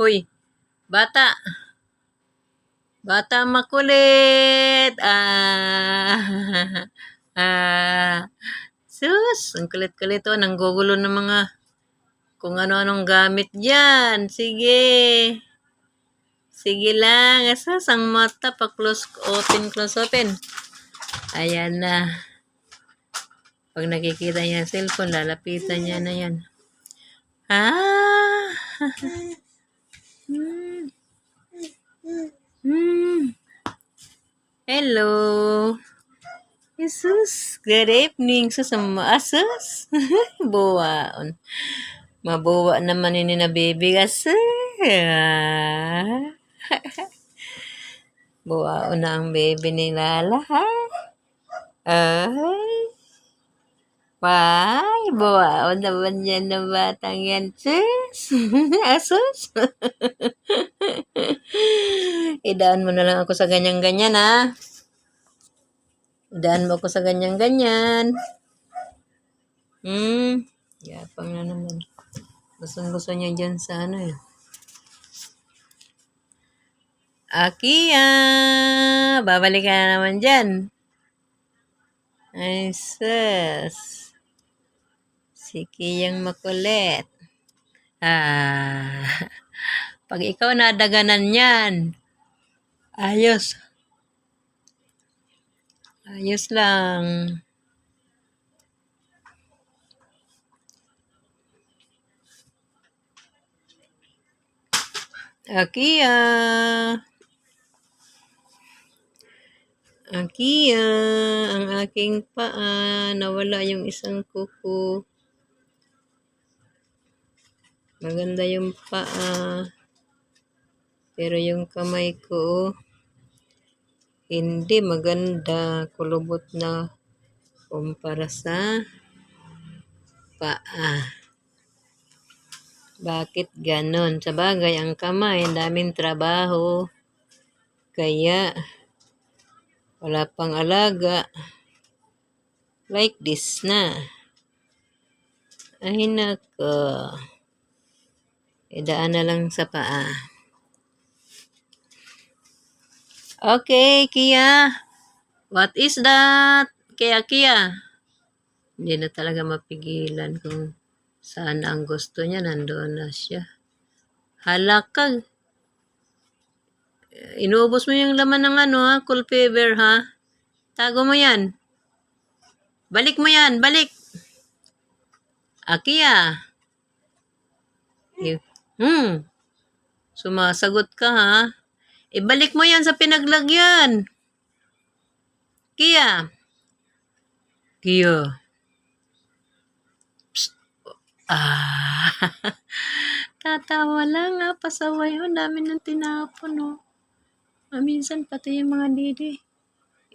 Hoy, bata. Bata makulit. Sus, ang kulit-kulit oh. Nanggugulo ng mga kung ano-anong gamit dyan. Sige. Sige lang. Asas, ang mata pa close open, close open. Ayan na. Pag nakikita niya ang cellphone, lalapitan niya na yan. Ah! Hello. Jesus, good evening. Sus, asus. Buwaon. Mabuwa naman ini na baby kasi. Buwaon na ang baby ni Lala, ha? Ay. Why? Buwaon naman yan na batang yan, sis. Asus. Idaan mo na lang ako sa ganyan-ganyan, ha? Idaan mo ako sa ganyan-ganyan. Yapang na naman. Gusto niya dyan sa ano eh. Akiya! Babalik ka na naman dyan. Ay, sus. Si Kiyang makulit. Pag ikaw nadaganan yan, ayos. Ayos lang. Akiya! Akiya! Ang aking paa. Nawala yung isang kuko. Maganda yung paa. Pero yung kamay ko, hindi maganda. Kulubot na kumpara sa paa. Bakit ganon? Sa bagay, ang kamay, ang daming trabaho. Kaya, wala pang alaga. Like this na. Ay, nako. Idaan na lang sa paa. Okay, Kia. What is that? Kia. Hindi na talaga mapigilan kung saan ang gusto niya. Nandoon na siya. Halakag. Inuubos mo yung laman ng cool fever, ha? Tago mo yan. Balik mo yan, balik. Akiya. Sumasagot ka, ha? Ibalik mo yan sa pinaglagyan. Kia. Psst. Tatawa lang, ha? Pasaway, Ang dami ng tinapon, oh. Minsan pati yung mga didi.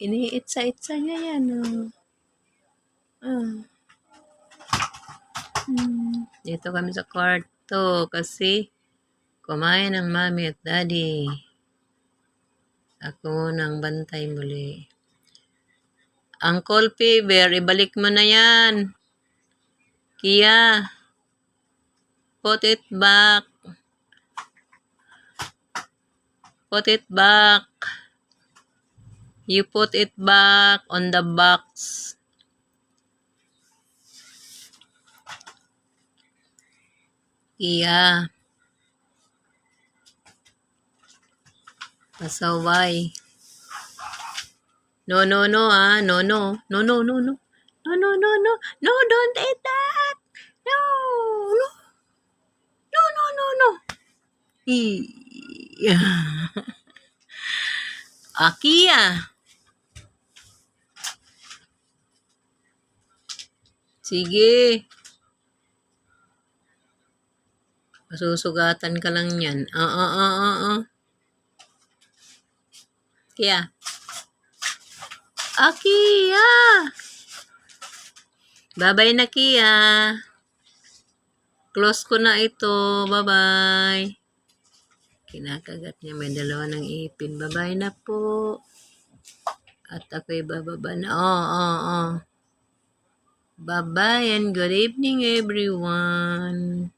Iniitsa-itsa niya yan, Dito kami sa kwarto kasi kumain ng mami at daddy. Ako nang bantay muli. Ang cold fever, ibalik mo na yan. Kia. Put it back. Put it back. You put it back on the box. Kia. Pasaway. No, ah. No. No, don't eat that. No. Akiya. Sige. Masusugatan ka lang yan. Kia. Akiya. Bye-bye na, Kia. Close ko na ito. Bye-bye. Kinakagat niya. May dalawa ng ipin. Bye-bye na po. At ako'y bababa na. Bye-bye and good evening, everyone.